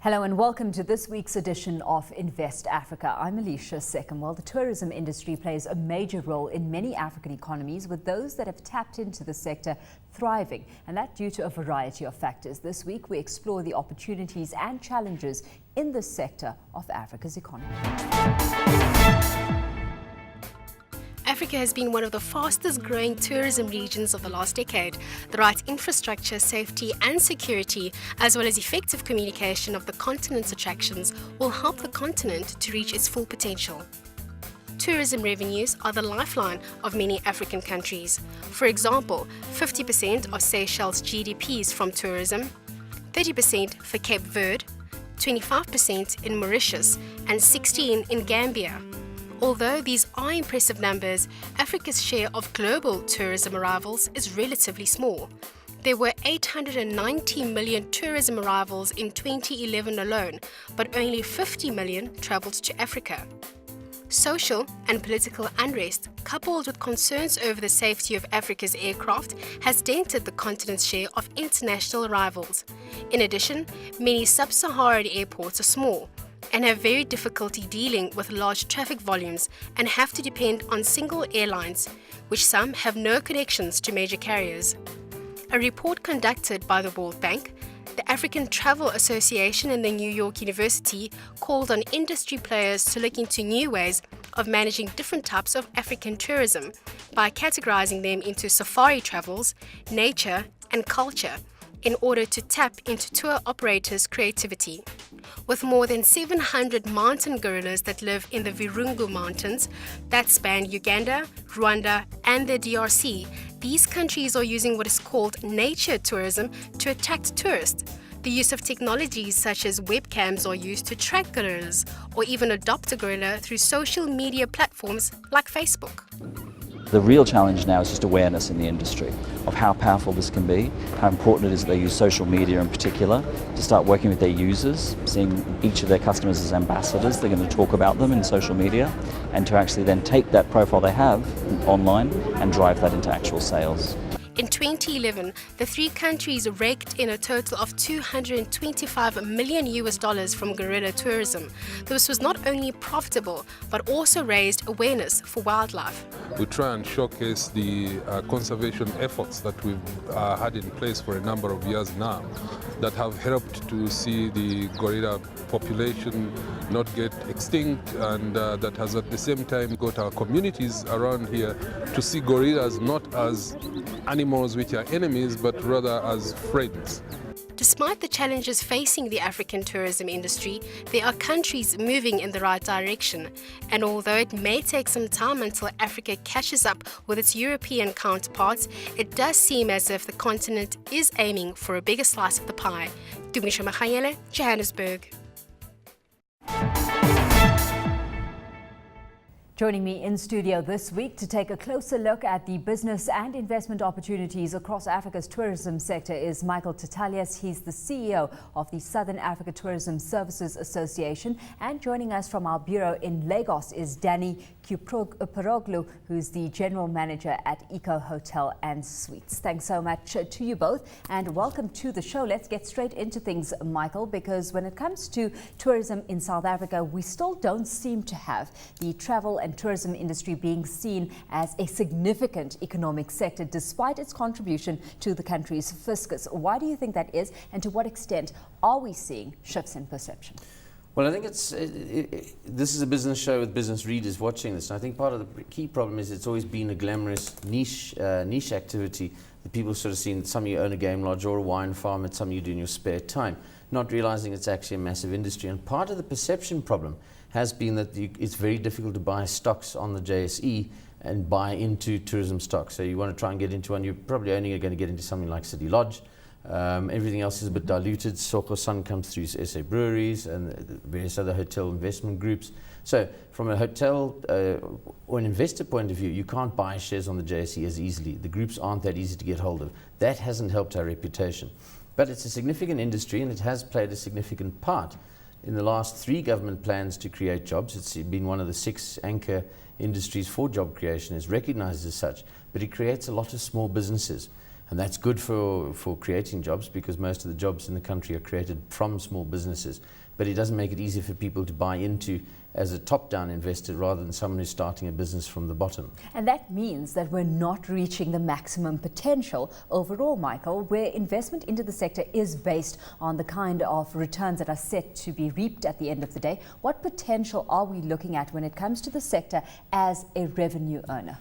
Hello and welcome to this week's edition of Invest Africa. I'm Alicia Second. Well, the tourism industry plays a major role in many African economies, with those that have tapped into the sector thriving, and that due to a variety of factors. This week we explore the opportunities and challenges in this sector of Africa's economy. Africa has been one of the fastest growing tourism regions of the last decade. The right infrastructure, safety and security, as well as effective communication of the continent's attractions, will help the continent to reach its full potential. Tourism revenues are the lifeline of many African countries. For example, 50% of Seychelles' GDP is from tourism, 30% for Cape Verde, 25% in Mauritius and 16% in Gambia. Although these are impressive numbers, Africa's share of global tourism arrivals is relatively small. There were 890 million tourism arrivals in 2011 alone, but only 50 million travelled to Africa. Social and political unrest, coupled with concerns over the safety of Africa's aircraft, has dented the continent's share of international arrivals. In addition, many sub-Saharan airports are small and have very difficulty dealing with large traffic volumes and have to depend on single airlines, which some have no connections to major carriers. A report conducted by the World Bank, the African Travel Association and the New York University called on industry players to look into new ways of managing different types of African tourism by categorizing them into safari travels, nature and culture, in order to tap into tour operators' creativity. With more than 700 mountain gorillas that live in the Virungu Mountains that span Uganda, Rwanda and the DRC, these countries are using what is called nature tourism to attract tourists. The use of technologies such as webcams are used to track gorillas or even adopt a gorilla through social media platforms like Facebook. The real challenge now is just awareness in the industry of how powerful this can be, how important it is that they use social media in particular to start working with their users, seeing each of their customers as ambassadors. They're going to talk about them in social media and to actually then take that profile they have online and drive that into actual sales. In 2011, the three countries raked in a total of $225 million from gorilla tourism. This was not only profitable, but also raised awareness for wildlife. We try and showcase the conservation efforts that we've had in place for a number of years now that have helped to see the gorilla population not get extinct, and that has at the same time got our communities around here to see gorillas not as animals which are enemies, but rather as friends. Despite the challenges facing the African tourism industry, there are countries moving in the right direction. And although it may take some time until Africa catches up with its European counterparts, it does seem as if the continent is aiming for a bigger slice of the pie. Dumisha Mahayele, Johannesburg. Joining me in studio this week to take a closer look at the business and investment opportunities across Africa's tourism sector is Michael Tatalias. He's the CEO of the Southern Africa Tourism Services Association. And joining us from our bureau in Lagos is Danny Kuproglu, who's the General Manager at Eco Hotel and Suites. Thanks so much to you both and welcome to the show. Let's get straight into things, Michael, because when it comes to tourism in South Africa, we still don't seem to have the travel and tourism industry being seen as a significant economic sector despite its contribution to the country's fiscus. Why do you think that is, and to what extent are we seeing shifts in perception? Well, I think this is a business show with business readers watching this. And I think part of the key problem is it's always been a glamorous niche activity that people sort of seen. Some of you own a game lodge or a wine farm, and some of you do in your spare time, not realizing it's actually a massive industry. And part of the perception problem has been that it's very difficult to buy stocks on the JSE and buy into tourism stocks. So you want to try and get into one, you're probably only going to get into something like City Lodge. Everything else is a bit diluted. Soko Sun comes through SA Breweries and various other hotel investment groups. So from a hotel or an investor point of view, you can't buy shares on the JSE as easily. The groups aren't that easy to get hold of. That hasn't helped our reputation. But it's a significant industry, and it has played a significant part in the last 3 government plans to create jobs. It's been one of the 6 anchor industries for job creation, is recognized as such, but it creates a lot of small businesses. And that's good for creating jobs, because most of the jobs in the country are created from small businesses. But it doesn't make it easy for people to buy into as a top-down investor rather than someone who's starting a business from the bottom. And that means that we're not reaching the maximum potential overall, Michael, where investment into the sector is based on the kind of returns that are set to be reaped at the end of the day. What potential are we looking at when it comes to the sector as a revenue earner?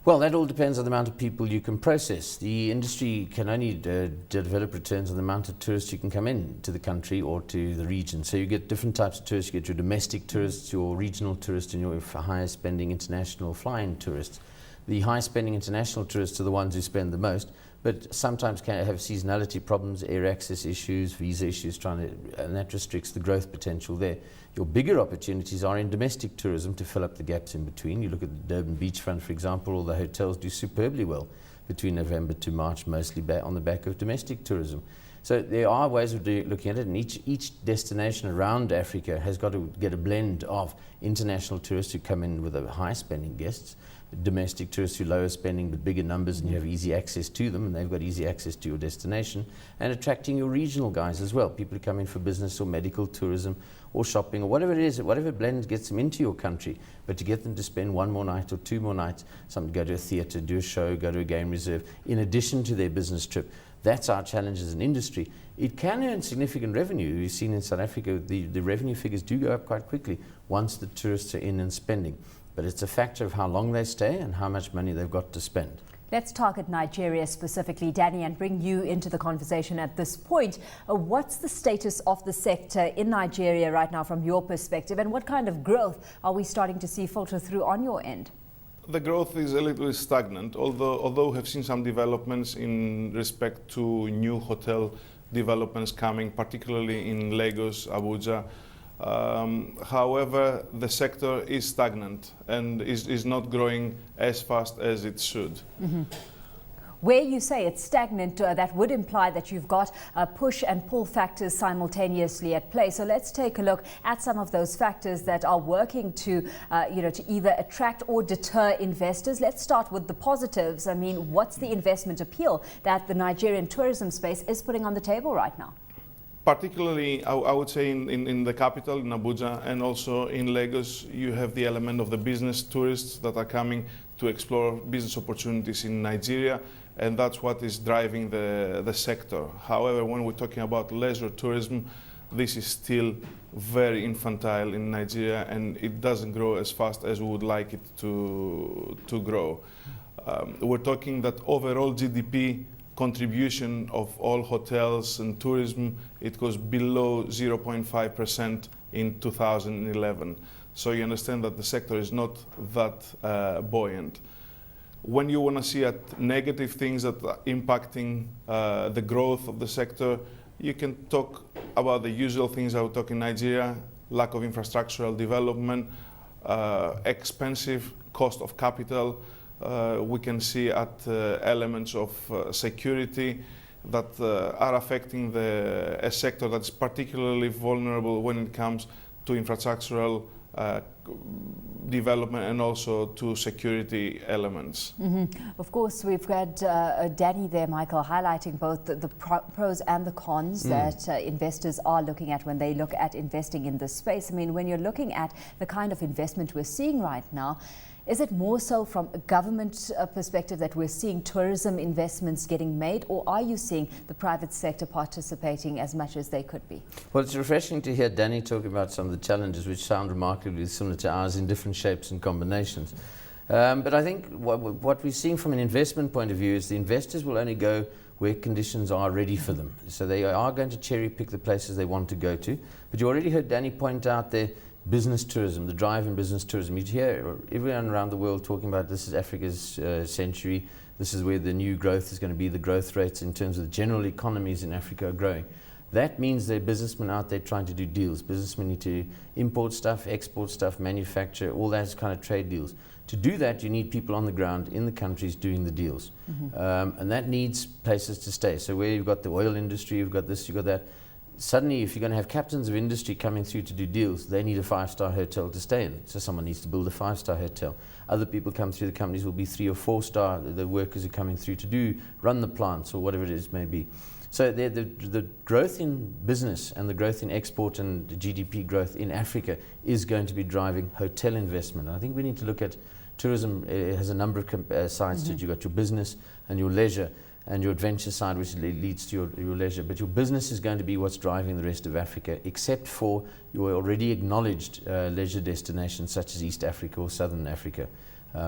Well, that all depends on the amount of people you can process. The industry can only develop returns on the amount of tourists you can come in to the country or to the region. So you get different types of tourists. You get your domestic tourists, your regional tourists, and your higher spending international flying tourists. The high spending international tourists are the ones who spend the most, but sometimes can have seasonality problems, air access issues, visa issues, and that restricts the growth potential there. Your bigger opportunities are in domestic tourism to fill up the gaps in between. You look at the Durban beachfront, for example, all the hotels do superbly well between November to March, mostly on the back of domestic tourism. So there are ways of looking at it, and each destination around Africa has got to get a blend of international tourists who come in with a high spending guests, domestic tourists who lower spending but bigger numbers, and you have easy access to them and they've got easy access to your destination, and attracting your regional guys as well, people who come in for business or medical tourism or shopping or whatever it is, whatever blend gets them into your country, but to get them to spend one more night or two more nights, some go to a theatre, do a show, go to a game reserve, in addition to their business trip. That's our challenge as an industry. It can earn significant revenue. We've seen in South Africa the revenue figures do go up quite quickly once the tourists are in and spending. But it's a factor of how long they stay and how much money they've got to spend. Let's target Nigeria specifically, Danny, and bring you into the conversation at this point. What's the status of the sector in Nigeria right now from your perspective, and what kind of growth are we starting to see filter through on your end? The growth is a little stagnant, although we have seen some developments in respect to new hotel developments coming, particularly in Lagos, Abuja. However, the sector is stagnant and is not growing as fast as it should. Mm-hmm. Where you say it's stagnant, that would imply that you've got push and pull factors simultaneously at play. So let's take a look at some of those factors that are working to either attract or deter investors. Let's start with the positives. I mean, what's the investment appeal that the Nigerian tourism space is putting on the table right now? Particularly, I would say in the capital, in Abuja, and also in Lagos, you have the element of the business tourists that are coming to explore business opportunities in Nigeria, and that's what is driving the sector. However, when we're talking about leisure tourism, this is still very infantile in Nigeria, and it doesn't grow as fast as we would like it to grow. We're talking that overall GDP contribution of all hotels and tourism, it goes below 0.5% in 2011. So you understand that the sector is not that buoyant. When you want to see at negative things that are impacting the growth of the sector, you can talk about the usual things I would talk in Nigeria: lack of infrastructural development, expensive cost of capital. We can see at elements of security that are affecting a sector that's particularly vulnerable when it comes to infrastructural development and also to security elements. Mm-hmm. Of course, we've got Danny there, Michael, highlighting both the pros and the cons that investors are looking at when they look at investing in this space. I mean, when you're looking at the kind of investment we're seeing right now, is it more so from a government perspective that we're seeing tourism investments getting made, or are you seeing the private sector participating as much as they could be? Well, it's refreshing to hear Danny talk about some of the challenges which sound remarkably similar to ours in different shapes and combinations. But I think what we're seeing from an investment point of view is the investors will only go where conditions are ready for them. So they are going to cherry pick the places they want to go to. But you already heard Danny point out there business tourism, the drive in business tourism. You'd hear everyone around the world talking about this is Africa's century. This is where the new growth is going to be. The growth rates in terms of the general economies in Africa are growing. That means there are businessmen out there trying to do deals. Businessmen need to import stuff, export stuff, manufacture, all those kind of trade deals. To do that, you need people on the ground in the countries doing the deals. Mm-hmm. And that needs places to stay. So where you've got the oil industry, you've got this, you've got that. suddenly, if you're going to have captains of industry coming through to do deals, they need a 5-star hotel to stay in. So someone needs to build a 5-star hotel. Other people come through the companies will be 3 or 4-star. The workers are coming through to run the plants or whatever it is may be. So the growth in business and the growth in export and the GDP growth in Africa is going to be driving hotel investment. And I think we need to look at tourism. It has a number of sides to it. You've got your business and your leisure and your adventure side, which leads to your leisure. But your business is going to be what's driving the rest of Africa, except for your already acknowledged leisure destinations such as East Africa or Southern Africa,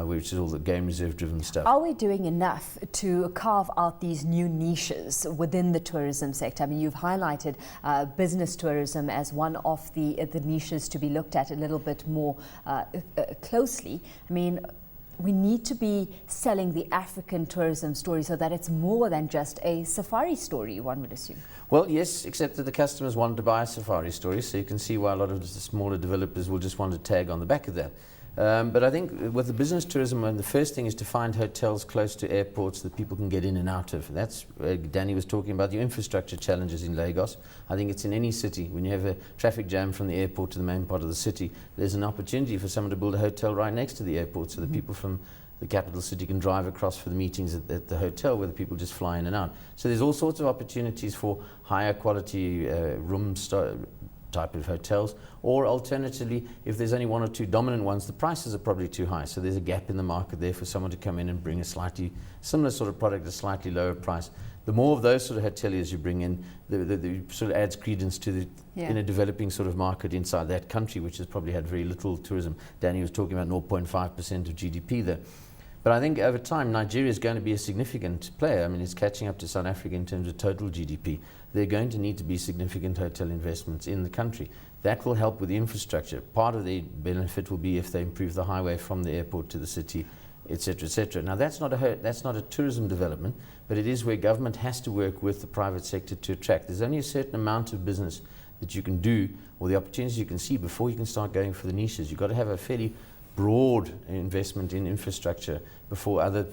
which is all the game reserve driven stuff. Are we doing enough to carve out these new niches within the tourism sector? I mean, you've highlighted business tourism as one of the niches to be looked at a little bit more closely. I mean, we need to be selling the African tourism story so that it's more than just a safari story, one would assume. Well, yes, except that the customers want to buy a safari story, so you can see why a lot of the smaller developers will just want to tag on the back of that. But I think with the business tourism, the first thing is to find hotels close to airports that people can get in and out of. That's Danny was talking about, the infrastructure challenges in Lagos. I think it's in any city. When you have a traffic jam from the airport to the main part of the city, there's an opportunity for someone to build a hotel right next to the airport so that people from the capital city can drive across for the meetings at the hotel where the people just fly in and out. So there's all sorts of opportunities for higher quality type of hotels, or alternatively, if there's only 1 or 2 dominant ones, the prices are probably too high. So there's a gap in the market there for someone to come in and bring a slightly similar sort of product at a slightly lower price. The more of those sort of hoteliers you bring in, the sort of adds credence to the in a developing sort of market inside that country, which has probably had very little tourism. Danny was talking about 0.5% of GDP there. But I think over time, Nigeria is going to be a significant player. I mean, it's catching up to South Africa in terms of total GDP. There are going to need to be significant hotel investments in the country. That will help with the infrastructure. Part of the benefit will be if they improve the highway from the airport to the city, etc., etc. Now, that's not a tourism development, but it is where government has to work with the private sector to attract. There's only a certain amount of business that you can do, or the opportunities you can see before you can start going for the niches. You've got to have a fairly broad investment in infrastructure before other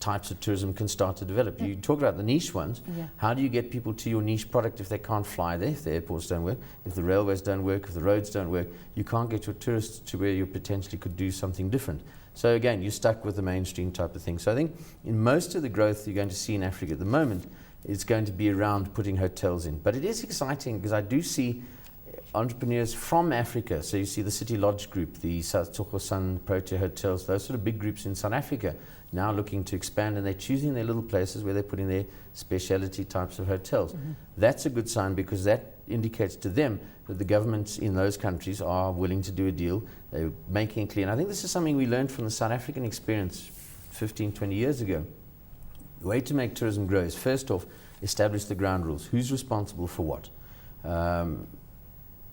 types of tourism can start to develop. You talk about the niche ones. How do you get people to your niche product if they can't fly there, if the airports don't work, if the railways don't work, if the roads don't work? You can't get your tourists to where you potentially could do something different. So again, you're stuck with the mainstream type of thing. So I think in most of the growth you're going to see in Africa at the moment, it's going to be around putting hotels in. But it is exciting because I do see entrepreneurs from Africa. So you see the City Lodge Group, the Tsoko Sun, Protea Hotels, those sort of big groups in South Africa now looking to expand, and they're choosing their little places where they're putting their speciality types of hotels. That's a good sign because that indicates to them that the governments in those countries are willing to do a deal. They're making it clear. And I think this is something we learned from the South African experience 15, 20 years ago. The way to make tourism grow is first off, establish the ground rules. Who's responsible for what?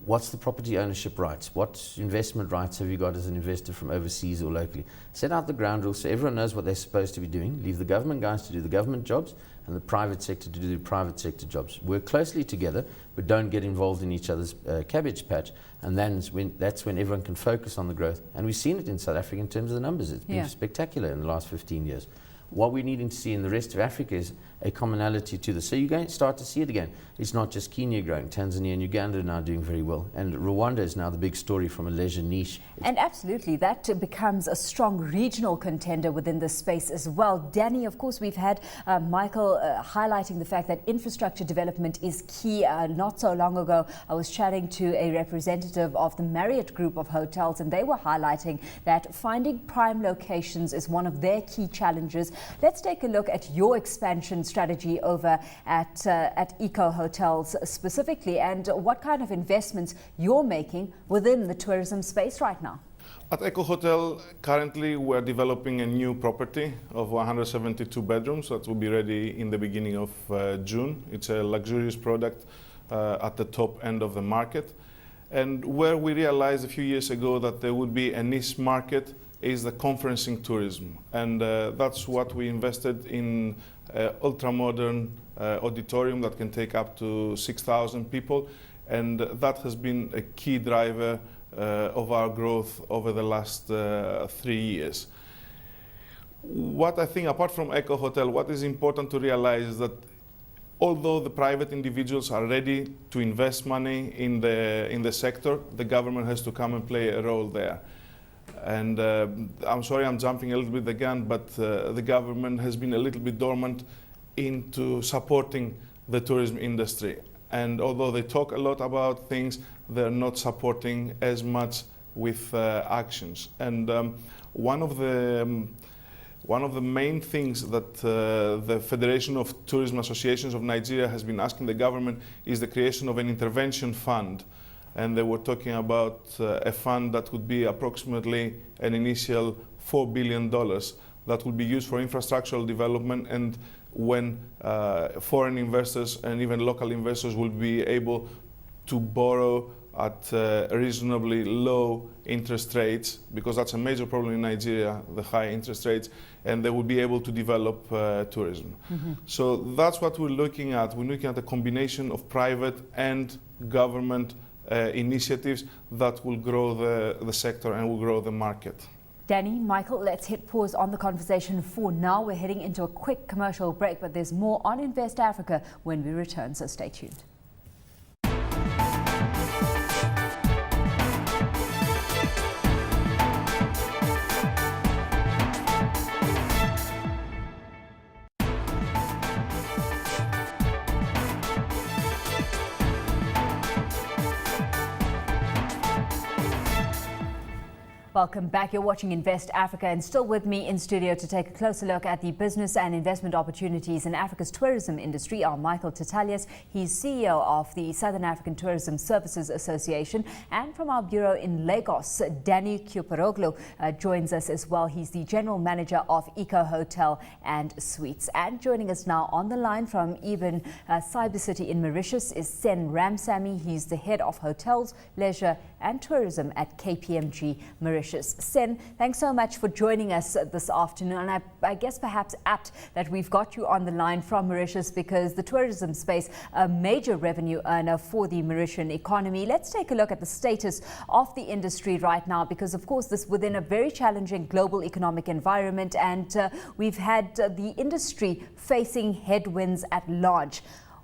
What's the property ownership rights? What investment rights have you got as an investor from overseas or locally? Set out the ground rules so everyone knows what they're supposed to be doing. Leave the government guys to do the government jobs and the private sector to do the private sector jobs. Work closely together, but don't get involved in each other's cabbage patch. And that's when everyone can focus on the growth. And we've seen it in South Africa in terms of the numbers. It's been spectacular in the last 15 years. What we're needing to see in the rest of Africa is a commonality to this. So you're going to start to see it again. It's not just Kenya growing. Tanzania and Uganda are now doing very well. And Rwanda is now the big story from a leisure niche. And absolutely, that becomes a strong regional contender within this space as well. Danny, of course, we've had Michael highlighting the fact that infrastructure development is key. Not so long ago, I was chatting to a representative of the Marriott Group of hotels, and they were highlighting that finding prime locations is one of their key challenges. Let's take a look at your expansion strategy over at Eco Hotels specifically, and what kind of investments you're making within the tourism space right now. At Eco Hotel, currently we're developing a new property of 172 bedrooms that will be ready in the beginning of June. It's a luxurious product at the top end of the market. And where we realized a few years ago that there would be a niche market is the conferencing tourism. And that's what we invested in ultra-modern auditorium that can take up to 6,000 people. And that has been a key driver of our growth over the last 3 years. What I think, apart from Eco Hotel, what is important to realize is that although the private individuals are ready to invest money in the sector, the government has to come and play a role there. And I'm sorry I'm jumping a little bit the gun, but the government has been a little bit dormant into supporting the tourism industry. And although they talk a lot about things, they're not supporting as much with actions. And one of the main things that the Federation of Tourism Associations of Nigeria has been asking the government is the creation of an intervention fund. And they were talking about a fund that would be approximately an initial $4 billion that would be used for infrastructural development, and when foreign investors and even local investors will be able to borrow at reasonably low interest rates, because that's a major problem in Nigeria, the high interest rates, and they will be able to develop tourism. Mm-hmm. So that's what we're looking at. We're looking at a combination of private and government initiatives that will grow the sector and will grow the market. Danny, Michael, let's hit pause on the conversation for now. We're heading into a quick commercial break, but there's more on Invest Africa when we return, so stay tuned. Welcome back. You're watching Invest Africa, and still with me in studio to take a closer look at the business and investment opportunities in Africa's tourism industry are Michael Tatalias. He's CEO of the Southern African Tourism Services Association, and from our bureau in Lagos, Danny Kuparoglu joins us as well. He's the general manager of Eco Hotel and Suites. And joining us now on the line from even Cyber City in Mauritius is Sen Ramsamy. He's the head of hotels, leisure and tourism at KPMG Mauritius. Sen, thanks so much for joining us this afternoon. And I guess perhaps apt that we've got you on the line from Mauritius because the tourism space, a major revenue earner for the Mauritian economy. Let's take a look at the status of the industry right now, because of course this within a very challenging global economic environment, and we've had the industry facing headwinds at large.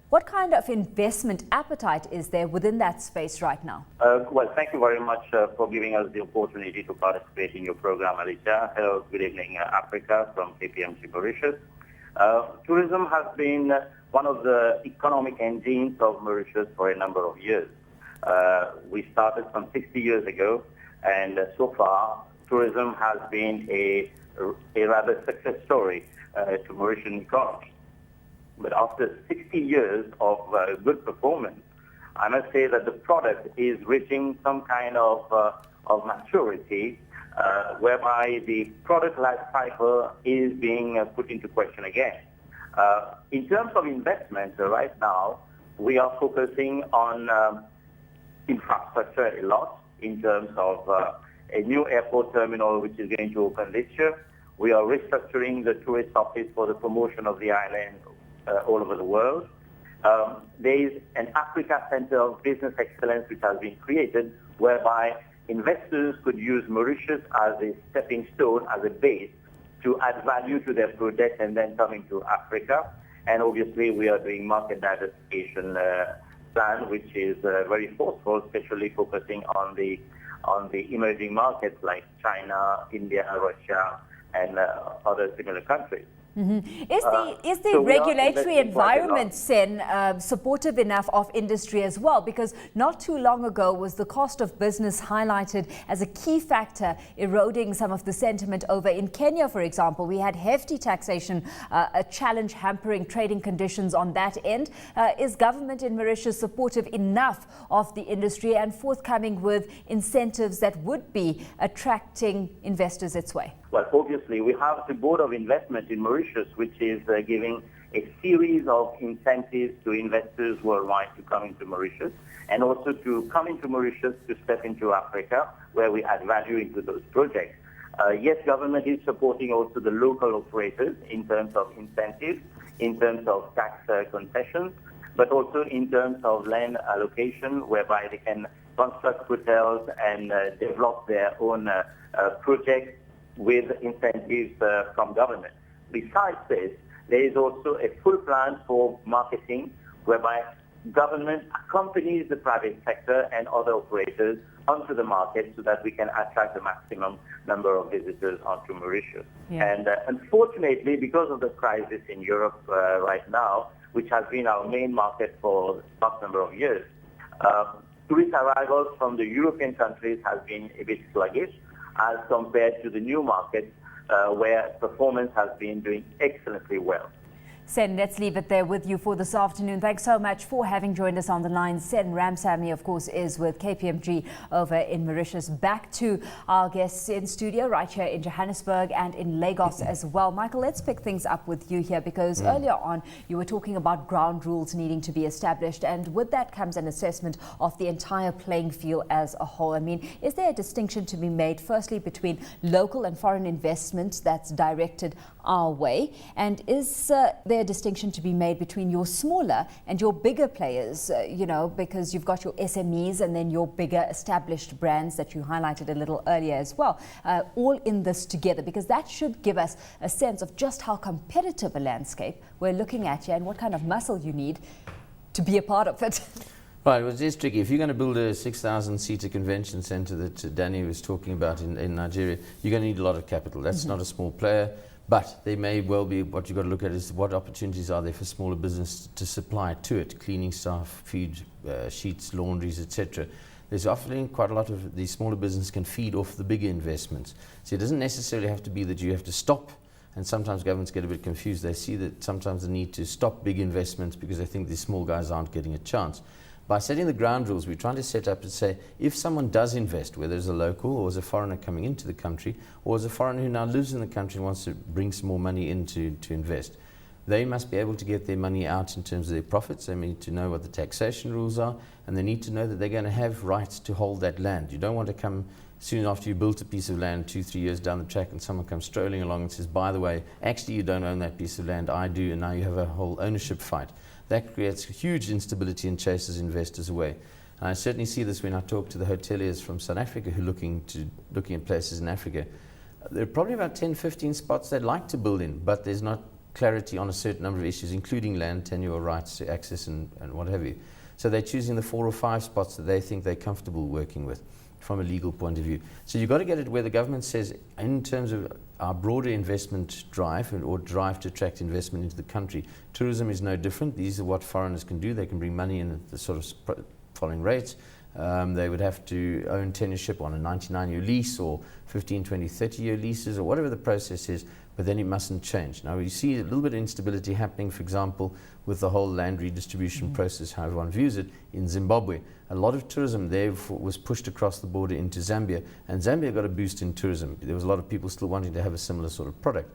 What kind of investment appetite is there within that space right now? Well, thank you very much for giving us the opportunity to participate in your program, Alicia. Hello, good evening, Africa, from KPMG Mauritius. Tourism has been one of the economic engines of Mauritius for a number of years. We started some 60 years ago, and so far, tourism has been a rather success story to Mauritian economy. But after 60 years of good performance, I must say that the product is reaching some kind of maturity, whereby the product life cycle is being put into question again. In terms of investment, right now, we are focusing on infrastructure a lot in terms of a new airport terminal which is going to open this year. We are restructuring the tourist office for the promotion of the island all over the world. There is an Africa Center of Business Excellence which has been created, whereby investors could use Mauritius as a stepping stone, as a base to add value to their project and then coming to Africa. And obviously we are doing market diversification plan, which is very forceful, especially focusing on the emerging markets like China, India, Russia, and other similar countries. Mm-hmm. Is the regulatory environment, Sen, supportive enough of industry as well? Because not too long ago was the cost of business highlighted as a key factor eroding some of the sentiment over in Kenya, for example. We had hefty taxation, a challenge hampering trading conditions on that end. Is government in Mauritius supportive enough of the industry and forthcoming with incentives that would be attracting investors its way? Well, obviously, we have the Board of Investment in Mauritius, which is giving a series of incentives to investors worldwide to come into Mauritius, and also to come into Mauritius to step into Africa, where we add value into those projects. Yes, government is supporting also the local operators in terms of incentives, in terms of tax concessions, but also in terms of land allocation, whereby they can construct hotels and develop their own projects with incentives from government. Besides this, there is also a full plan for marketing whereby government accompanies the private sector and other operators onto the market so that we can attract the maximum number of visitors onto Mauritius. Yeah. And unfortunately, because of the crisis in Europe right now, which has been our main market for the past number of years, tourist arrivals from the European countries has been a bit sluggish as compared to the new markets where performance has been doing excellently well. Sen, let's leave it there with you for this afternoon. Thanks so much for having joined us on the line. Sen Ramsamy, of course, is with KPMG over in Mauritius. Back to our guests in studio right here in Johannesburg and in Lagos as well. Michael, let's pick things up with you here because earlier on you were talking about ground rules needing to be established, and with that comes an assessment of the entire playing field as a whole. I mean, is there a distinction to be made firstly between local and foreign investment that's directed our way, and is there a distinction to be made between your smaller and your bigger players, because you've got your SMEs and then your bigger established brands that you highlighted a little earlier as well, all in this together, because that should give us a sense of just how competitive a landscape we're looking at here and what kind of muscle you need to be a part of it. Right, well, it's tricky. If you're going to build a 6,000-seater convention centre that Danny was talking about in Nigeria, you're going to need a lot of capital. That's not a small player. But they may well be, what you've got to look at is what opportunities are there for smaller business to supply to it, cleaning staff, feed, sheets, laundries, etc. There's often quite a lot of these smaller businesses can feed off the bigger investments. So it doesn't necessarily have to be that you have to stop, and sometimes governments get a bit confused. They see that sometimes the need to stop big investments because they think these small guys aren't getting a chance. By setting the ground rules, we're trying to set up and say, if someone does invest, whether it's a local or as a foreigner coming into the country, or as a foreigner who now lives in the country and wants to bring some more money in to invest, they must be able to get their money out in terms of their profits. They need to know what the taxation rules are, and they need to know that they're going to have rights to hold that land. You don't want to come soon after you built a piece of land 2-3 years down the track and someone comes strolling along and says, by the way, actually you don't own that piece of land, I do, and now you have a whole ownership fight. That creates huge instability and chases investors away. And I certainly see this when I talk to the hoteliers from South Africa who are looking at places in Africa. There are probably about 10-15 spots they'd like to build in, but there's not clarity on a certain number of issues, including land, tenure, rights to access and what have you. So they're choosing the 4 or 5 spots that they think they're comfortable working with from a legal point of view. So you've got to get it where the government says, in terms of our broader investment drive or drive to attract investment into the country, tourism is no different. These are what foreigners can do. They can bring money in at the sort of following rates. They would have to own tenureship on a 99-year lease or 15, 20, 30-year leases or whatever the process is, but then it mustn't change. Now we see a little bit of instability happening, for example, with the whole land redistribution process, how everyone views it, in Zimbabwe. A lot of tourism there was pushed across the border into Zambia, and Zambia got a boost in tourism. There was a lot of people still wanting to have a similar sort of product.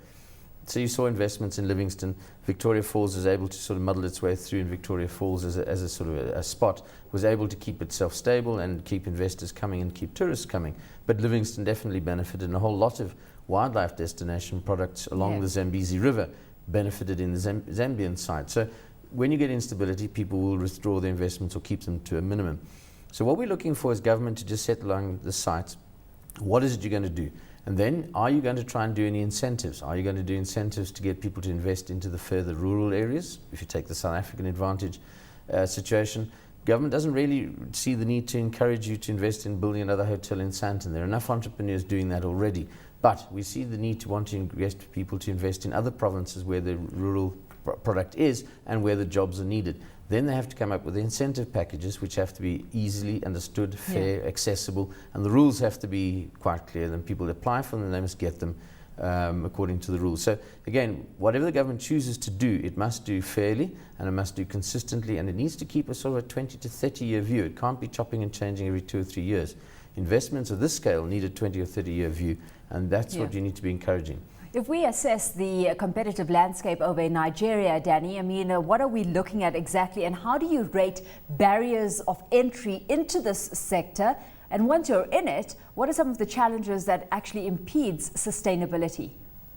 So you saw investments in Livingstone. Victoria Falls was able to sort of muddle its way through, and Victoria Falls as a sort of a spot was able to keep itself stable and keep investors coming and keep tourists coming. But Livingstone definitely benefited, and a whole lot of wildlife destination products along the Zambezi River benefited in the Zambian side. So when you get instability, people will withdraw their investments or keep them to a minimum. So what we're looking for is government to just set along the sites, what is it you're going to do? And then, are you going to try and do any incentives? Are you going to do incentives to get people to invest into the further rural areas? If you take the South African advantage situation, government doesn't really see the need to encourage you to invest in building another hotel in Sandton. There are enough entrepreneurs doing that already. But we see the need to want to get people to invest in other provinces where the rural product is and where the jobs are needed. Then they have to come up with incentive packages which have to be easily understood, fair, accessible, and the rules have to be quite clear. Then people apply for them, they must get them according to the rules. So again, whatever the government chooses to do, it must do fairly and it must do consistently, and it needs to keep a sort of a 20 to 30 year view. It can't be chopping and changing every 2 or 3 years. Investments of this scale need a 20 or 30 year view, and that's what you need to be encouraging. If we assess the competitive landscape over in Nigeria, Danny, I mean, what are we looking at exactly, and how do you rate barriers of entry into this sector? And once you're in it, what are some of the challenges that actually impedes sustainability?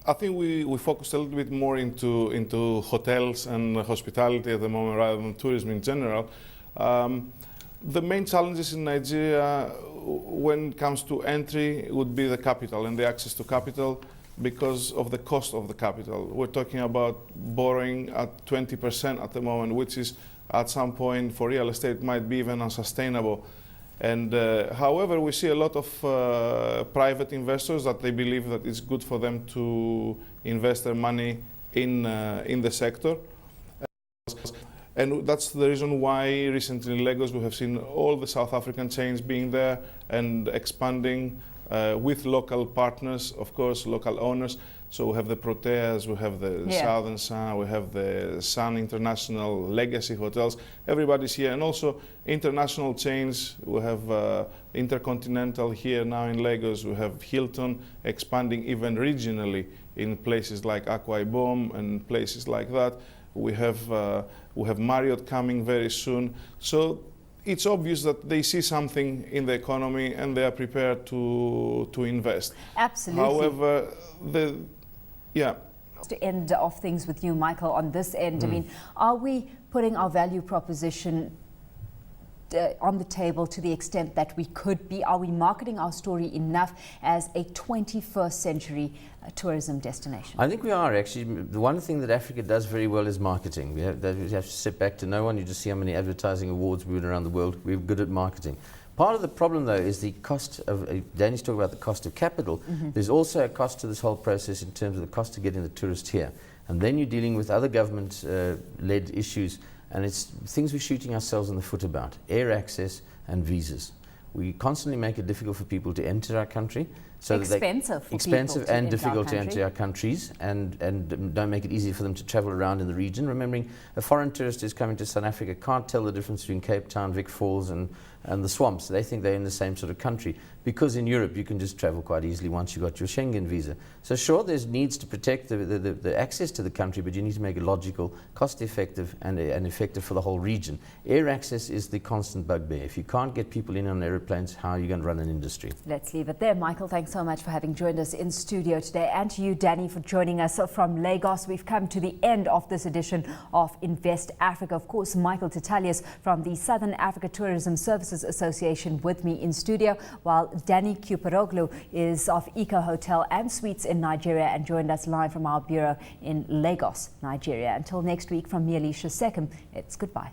I think we focus a little bit more into hotels and hospitality at the moment rather than tourism in general. The main challenges in Nigeria when it comes to entry would be the capital and the access to capital. because of the cost of the capital. We're talking about borrowing at 20% at the moment, which is at some point for real estate might be even unsustainable. And however, we see a lot of private investors that they believe that it's good for them to invest their money in the sector. And that's the reason why recently in Lagos we have seen all the South African chains being there and expanding with local partners, of course, local owners. So we have the Proteas, we have the Southern Sun, we have the Sun International Legacy Hotels. Everybody's here. And also international chains. We have Intercontinental here now in Lagos. We have Hilton expanding even regionally in places like Akwa Ibom and places like that. We have Marriott coming very soon. So it's obvious that they see something in the economy and they are prepared to invest. Absolutely. However, To end off things with you, Michael, on this end, I mean, are we putting our value proposition on the table to the extent that we could be? Are we marketing our story enough as a 21st century tourism destination? I think we are actually. The one thing that Africa does very well is marketing. We have to sit back to no one. You just see how many advertising awards we win around the world. We're good at marketing. Part of the problem, though, is the cost of, Danny's talking about the cost of capital. There's also a cost to this whole process in terms of the cost of getting the tourist here. And then you're dealing with other government-led issues, and it's things we're shooting ourselves in the foot about: air access and visas. We constantly make it difficult for people to enter our country. So expensive and difficult to enter our countries, and don't make it easy for them to travel around in the region. Remembering, a foreign tourist who's coming to South Africa can't tell the difference between Cape Town, Vic Falls and the swamps. They think they're in the same sort of country, because in Europe you can just travel quite easily once you've got your Schengen visa. So sure, there's needs to protect the access to the country, but you need to make it logical, cost effective and effective for the whole region. Air access is the constant bugbear. If you can't get people in on aeroplanes, how are you going to run an industry? Let's leave it there. Michael, thanks so much for having joined us in studio today, and to you, Danny, for joining us from Lagos. We've come to the end of this edition of Invest Africa. Of course, Michael Titalius from the Southern Africa Tourism Services Association with me in studio, while Danny Kuperoglu is of Eco Hotel and Suites in Nigeria and joined us live from our bureau in Lagos, Nigeria. Until next week, from me, Alicia Seckham, it's goodbye.